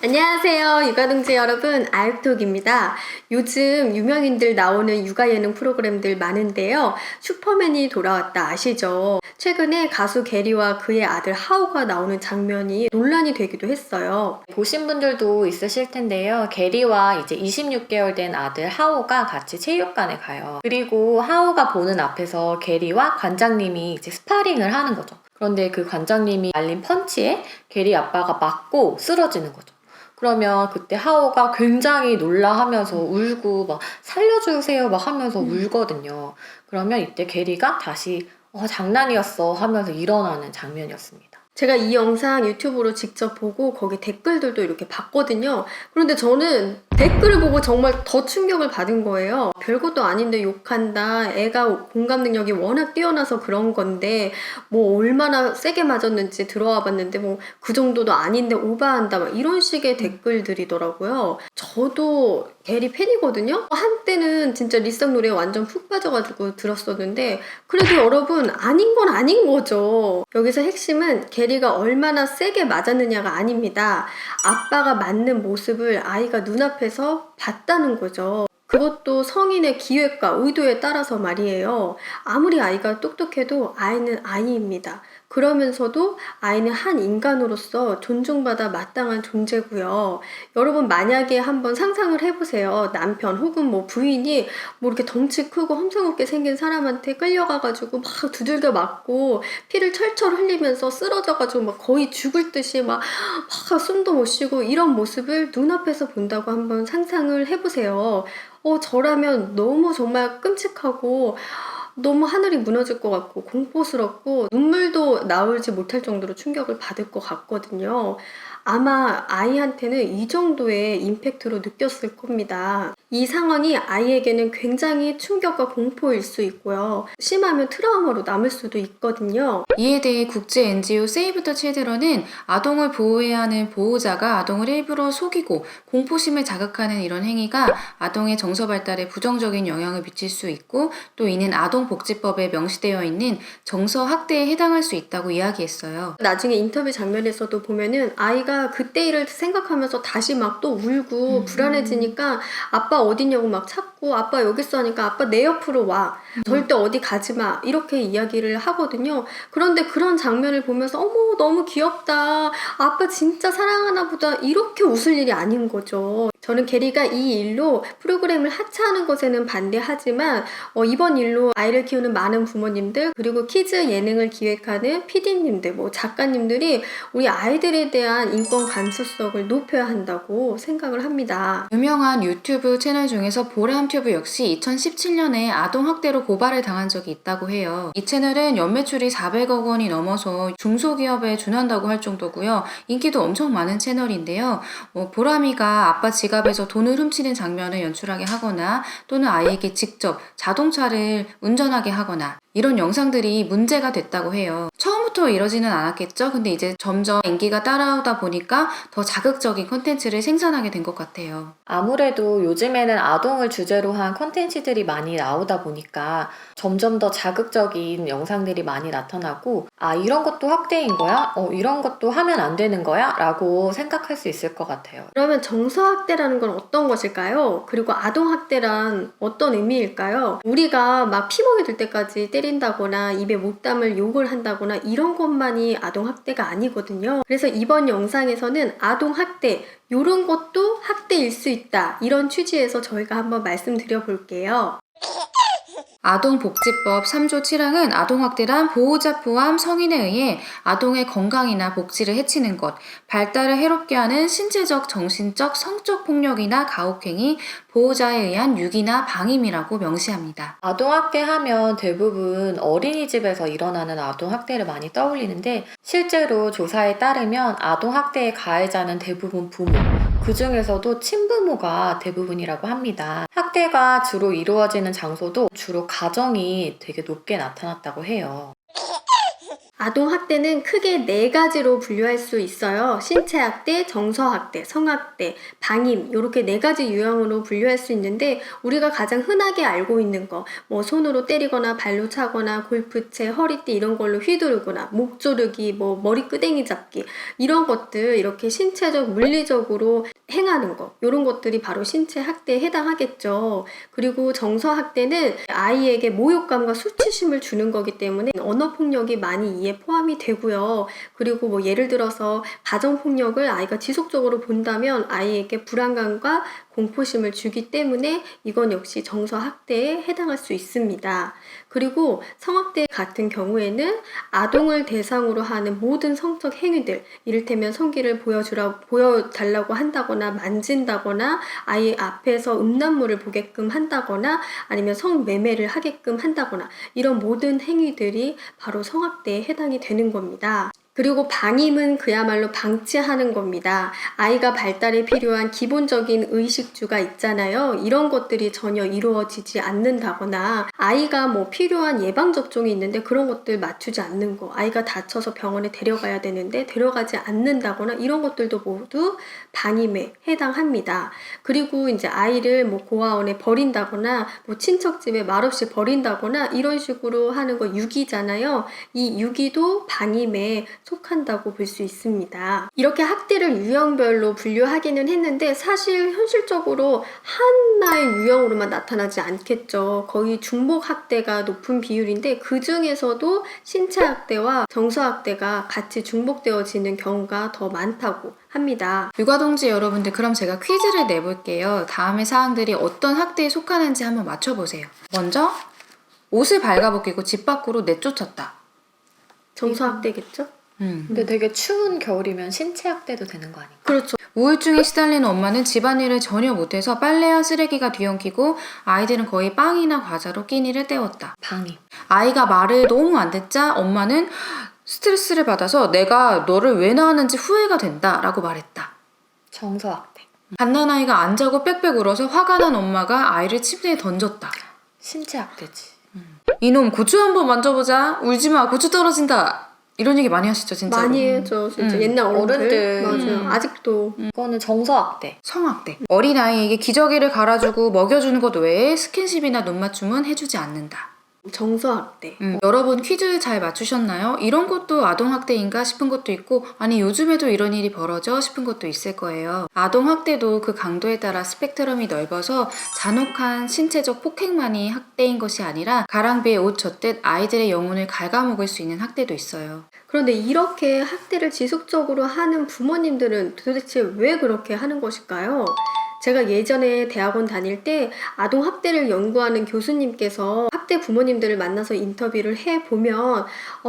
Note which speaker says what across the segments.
Speaker 1: 안녕하세요, 육아동지 여러분. 아육톡입니다. 요즘 유명인들 나오는 육아 예능 프로그램들 많은데요. 슈퍼맨이 돌아왔다 아시죠? 최근에 가수 게리와 그의 아들 하우가 나오는 장면이 논란이 되기도 했어요.
Speaker 2: 보신 분들도 있으실 텐데요. 게리와 이제 26개월 된 아들 하오가 같이 체육관에 가요. 그리고 하오가 보는 앞에서 게리와 관장님이 이제 스파링을 하는 거죠. 그런데 그 관장님이 날린 펀치에 게리 아빠가 맞고 쓰러지는 거죠. 그러면 그때 하오가 굉장히 놀라하면서 울고 막 살려주세요 막 하면서 울거든요. 그러면 이때 게리가 다시 장난이었어 하면서 일어나는 장면이었습니다.
Speaker 1: 제가 이 영상 유튜브로 직접 보고 거기 댓글들도 이렇게 봤거든요. 그런데 저는 댓글을 보고 정말 더 충격을 받은 거예요. 별것도 아닌데 욕한다. 애가 공감 능력이 워낙 뛰어나서 그런 건데 뭐 얼마나 세게 맞았는지 들어와 봤는데 뭐 그 정도도 아닌데 오바한다. 막 이런 식의 댓글들이더라고요. 저도 게리 팬이거든요. 한때는 진짜 리쌍 노래에 완전 푹 빠져가지고 들었었는데 그래도 여러분 아닌 건 아닌 거죠. 여기서 핵심은 게리가 얼마나 세게 맞았느냐가 아닙니다. 아빠가 맞는 모습을 아이가 눈앞에서 봤다는 거죠. 그것도 성인의 기획과 의도에 따라서 말이에요. 아무리 아이가 똑똑해도 아이는 아이입니다. 그러면서도 아이는 한 인간으로서 존중받아 마땅한 존재고요. 여러분 만약에 한번 상상을 해보세요. 남편 혹은 뭐 부인이 뭐 이렇게 덩치 크고 험상궂게 생긴 사람한테 끌려가가지고 막 두들겨 맞고 피를 철철 흘리면서 쓰러져가지고 막 거의 죽을 듯이 막 숨도 못 쉬고 이런 모습을 눈앞에서 본다고 한번 상상을 해보세요. 저라면 너무 정말 끔찍하고 너무 하늘이 무너질 것 같고 공포스럽고 눈물도 나오지 못할 정도로 충격을 받을 것 같거든요. 아마 아이한테는 이 정도의 임팩트로 느꼈을 겁니다. 이 상황이 아이에게는 굉장히 충격과 공포일 수 있고요. 심하면 트라우마로 남을 수도 있거든요.
Speaker 3: 이에 대해 국제 NGO 세이브 더 칠드런은 아동을 보호해야 하는 보호자가 아동을 일부러 속이고 공포심을 자극하는 이런 행위가 아동의 정서 발달에 부정적인 영향을 미칠 수 있고 또 이는 아동복지법에 명시되어 있는 정서 학대에 해당할 수 있다고 이야기했어요.
Speaker 1: 나중에 인터뷰 장면에서도 보면은 아이가 그때 일을 생각하면서 다시 막 또 울고 불안해지니까 아빠 어디냐고 막 찾고 아빠 여기 있어 하니까 아빠 내 옆으로 와. 절대 어디 가지 마. 이렇게 이야기를 하거든요. 그런데 그런 장면을 보면서 어머 너무 귀엽다. 아빠 진짜 사랑하나 보다. 이렇게 웃을 일이 아닌 거죠. 저는 게리가 이 일로 프로그램을 하차하는 것에는 반대하지만 이번 일로 아이를 키우는 많은 부모님들 그리고 키즈 예능을 기획하는 PD님들 뭐 작가님들이 우리 아이들에 대한 인권 감수성을 높여야 한다고 생각을 합니다.
Speaker 3: 유명한 유튜브 채널 중에서 보람튜브 역시 2017년에 아동학대로 고발을 당한 적이 있다고 해요. 이 채널은 연매출이 400억 원이 넘어서 중소기업에 준한다고 할 정도고요. 인기도 엄청 많은 채널인데요. 보람이가 아빠 지갑에서 돈을 훔치는 장면을 연출하게 하거나 또는 아이에게 직접 자동차를 운전하게 하거나 이런 영상들이 문제가 됐다고 해요. 처음부터 이러지는 않았겠죠? 근데 이제 점점 인기가 따라오다 보니까 더 자극적인 콘텐츠를 생산하게 된 것 같아요.
Speaker 2: 아무래도 요즘에는 아동을 주제로 한 콘텐츠들이 많이 나오다 보니까 점점 더 자극적인 영상들이 많이 나타나고 이런 것도 학대인 거야? 이런 것도 하면 안 되는 거야? 라고 생각할 수 있을 것 같아요.
Speaker 1: 그러면 정서학대라는 건 어떤 것일까요? 그리고 아동학대란 어떤 의미일까요? 우리가 막 피멍이 들 때까지 때린다거나 입에 못 담을 욕을 한다거나 이런 것만이 아동학대가 아니거든요. 그래서 이번 영상에서는 아동학대 이런 것도 학대일 수 있다. 이런 취지에서 저희가 한번 말씀드려 볼게요.
Speaker 3: 아동복지법 3조 7항은 아동학대란 보호자 포함 성인에 의해 아동의 건강이나 복지를 해치는 것, 발달을 해롭게 하는 신체적, 정신적, 성적 폭력이나 가혹행위, 보호자에 의한 유기나 방임이라고 명시합니다.
Speaker 2: 아동학대 하면 대부분 어린이집에서 일어나는 아동학대를 많이 떠올리는데 실제로 조사에 따르면 아동학대의 가해자는 대부분 부모, 그 중에서도 친부모가 대부분이라고 합니다. 학대가 주로 이루어지는 장소도 주로 가정이 되게 높게 나타났다고 해요.
Speaker 1: 아동학대는 크게 4가지로 분류할 수 있어요. 신체학대, 정서학대, 성학대, 방임 이렇게 4가지 유형으로 분류할 수 있는데 우리가 가장 흔하게 알고 있는 거 뭐 손으로 때리거나 발로 차거나 골프채, 허리띠 이런 걸로 휘두르거나 목 조르기, 뭐 머리 끄댕이 잡기 이런 것들 이렇게 신체적, 물리적으로 행하는 거 이런 것들이 바로 신체학대에 해당하겠죠. 그리고 정서학대는 아이에게 모욕감과 수치심을 주는 거기 때문에 언어폭력이 많이 이에 포함이 되고요. 그리고 뭐 예를 들어서 가정폭력을 아이가 지속적으로 본다면 아이에게 불안감과 공포심을 주기 때문에 이건 역시 정서학대에 해당할 수 있습니다. 그리고 성학대 같은 경우에는 아동을 대상으로 하는 모든 성적 행위들, 이를테면 성기를 보여달라고 한다거나 만진다거나 아이 앞에서 음란물을 보게끔 한다거나 아니면 성매매를 하게끔 한다거나 이런 모든 행위들이 바로 성학대에 해당이 되는 겁니다. 그리고 방임은 그야말로 방치하는 겁니다. 아이가 발달에 필요한 기본적인 의식주가 있잖아요. 이런 것들이 전혀 이루어지지 않는다거나 아이가 뭐 필요한 예방접종이 있는데 그런 것들 맞추지 않는 거, 아이가 다쳐서 병원에 데려가야 되는데 데려가지 않는다거나 이런 것들도 모두 방임에 해당합니다. 그리고 이제 아이를 뭐 고아원에 버린다거나 뭐 친척집에 말없이 버린다거나 이런 식으로 하는 거 유기잖아요. 이 유기도 방임에 속한다고 볼 수 있습니다. 이렇게 학대를 유형별로 분류하기는 했는데 사실 현실적으로 하나의 유형으로만 나타나지 않겠죠. 거의 중복 학대가 높은 비율인데 그 중에서도 신체 학대와 정서 학대가 같이 중복되어지는 경우가 더 많다고 합니다.
Speaker 3: 육아동지 여러분들, 그럼 제가 퀴즈를 내볼게요. 다음의 사항들이 어떤 학대에 속하는지 한번 맞춰보세요. 먼저 옷을 발가벗기고 집 밖으로 내쫓았다.
Speaker 1: 정서 학대겠죠?
Speaker 2: 근데 되게 추운 겨울이면 신체학대도 되는 거 아닌가?
Speaker 1: 그렇죠.
Speaker 3: 우울증에 시달리는 엄마는 집안일을 전혀 못해서 빨래와 쓰레기가 뒤엉키고 아이들은 거의 빵이나 과자로 끼니를 때웠다.
Speaker 2: 방임.
Speaker 3: 아이가 말을 너무 안 듣자 엄마는 스트레스를 받아서 내가 너를 왜 낳았는지 후회가 된다 라고 말했다.
Speaker 2: 정서학대.
Speaker 3: 갓난아이가 안 자고 빽빽 울어서 화가 난 엄마가 아이를 침대에 던졌다.
Speaker 2: 신체학대지.
Speaker 3: 이놈 고추 한번 만져보자. 울지마, 고추 떨어진다. 이런 얘기 많이 하시죠, 진짜로.
Speaker 1: 많이 해죠. 진짜 옛날 어른들. 맞아요. 아직도.
Speaker 2: 이거는 정서학대.
Speaker 3: 성학대. 어린아이에게 기저귀를 갈아주고 먹여주는 것 외에 스킨십이나 눈맞춤은 해주지 않는다.
Speaker 1: 정서학대.
Speaker 3: 여러분 퀴즈 잘 맞추셨나요? 이런 것도 아동학대인가 싶은 것도 있고, 아니 요즘에도 이런 일이 벌어져 싶은 것도 있을 거예요. 아동학대도 그 강도에 따라 스펙트럼이 넓어서 잔혹한 신체적 폭행만이 학대인 것이 아니라 가랑비에 옷 젖듯 아이들의 영혼을 갉아먹을 수 있는 학대도 있어요.
Speaker 1: 그런데 이렇게 학대를 지속적으로 하는 부모님들은 도대체 왜 그렇게 하는 것일까요? 제가 예전에 대학원 다닐 때 아동학대를 연구하는 교수님께서 학대 부모님들을 만나서 인터뷰를 해보면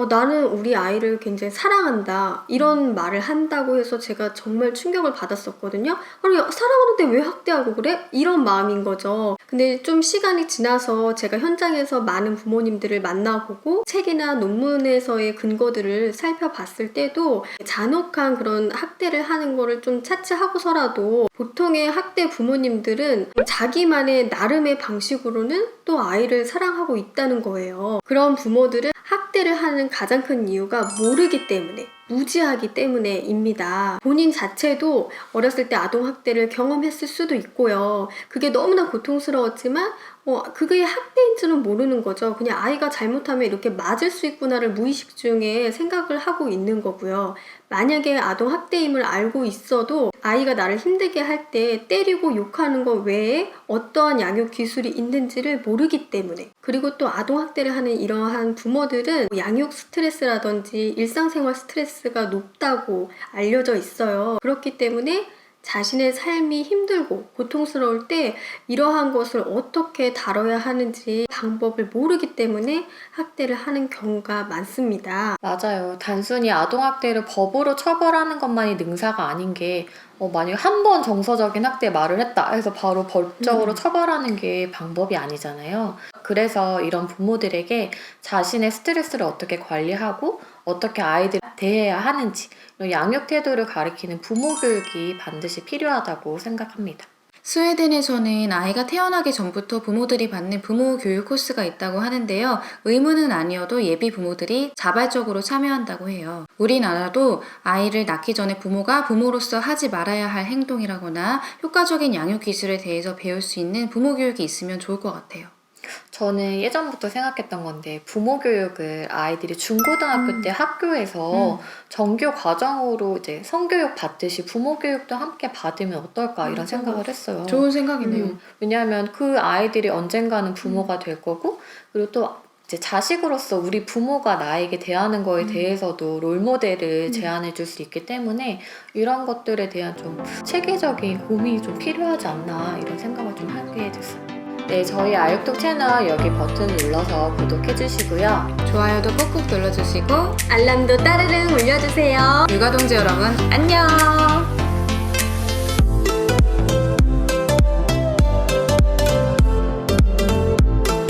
Speaker 1: 나는 우리 아이를 굉장히 사랑한다 이런 말을 한다고 해서 제가 정말 충격을 받았었거든요. 아니, 사랑하는데 왜 학대하고 그래? 이런 마음인 거죠. 근데 좀 시간이 지나서 제가 현장에서 많은 부모님들을 만나보고 책이나 논문에서의 근거들을 살펴봤을 때도 잔혹한 그런 학대를 하는 거를 좀 차치하고서라도 보통의 학대 부모님들은 자기만의 나름의 방식으로는 또 아이를 사랑하고 있다는 거예요. 그런 부모들은 학대를 하는 가장 큰 이유가 모르기 때문에, 무지하기 때문에입니다. 본인 자체도 어렸을 때 아동학대를 경험했을 수도 있고요. 그게 너무나 고통스러웠지만 그게 학대인 줄은 모르는 거죠. 그냥 아이가 잘못하면 이렇게 맞을 수 있구나를 무의식 중에 생각을 하고 있는 거고요. 만약에 아동학대임을 알고 있어도 아이가 나를 힘들게 할 때 때리고 욕하는 것 외에 어떠한 양육 기술이 있는지를 모르기 때문에, 그리고 또 아동학대를 하는 이러한 부모들은 양육 스트레스라든지 일상생활 스트레스가 높다고 알려져 있어요. 그렇기 때문에 자신의 삶이 힘들고 고통스러울 때 이러한 것을 어떻게 다뤄야 하는지 방법을 모르기 때문에 학대를 하는 경우가 많습니다.
Speaker 2: 맞아요. 단순히 아동학대를 법으로 처벌하는 것만이 능사가 아닌 게 만약에 한 번 정서적인 학대 말을 했다 해서 바로 법적으로 처벌하는 게 방법이 아니잖아요. 그래서 이런 부모들에게 자신의 스트레스를 어떻게 관리하고 어떻게 아이들 대해야 하는지 양육 태도를 가리키는 부모 교육이 반드시 필요하다고 생각합니다.
Speaker 3: 스웨덴에서는 아이가 태어나기 전부터 부모들이 받는 부모 교육 코스가 있다고 하는데요. 의무는 아니어도 예비 부모들이 자발적으로 참여한다고 해요. 우리나라도 아이를 낳기 전에 부모가 부모로서 하지 말아야 할 행동이라거나 효과적인 양육 기술에 대해서 배울 수 있는 부모 교육이 있으면 좋을 것 같아요.
Speaker 2: 저는 예전부터 생각했던 건데 부모 교육을 아이들이 중고등학교 때 학교에서 정규 과정으로 이제 성교육 받듯이 부모 교육도 함께 받으면 어떨까 이런 생각을 했어요.
Speaker 3: 좋은 생각이네요.
Speaker 2: 왜냐하면 그 아이들이 언젠가는 부모가 될 거고 그리고 또 이제 자식으로서 우리 부모가 나에게 대하는 거에 대해서도 롤모델을 제안해 줄 수 있기 때문에 이런 것들에 대한 좀 체계적인 고민이 좀 필요하지 않나 이런 생각을 좀 하게 됐어요. 네, 저희 아육독 채널 여기 버튼을 눌러서 구독해 주시고요.
Speaker 3: 좋아요도 꾹꾹 눌러주시고
Speaker 1: 알람도 따르릉 울려주세요.
Speaker 3: 육아동지 여러분 안녕!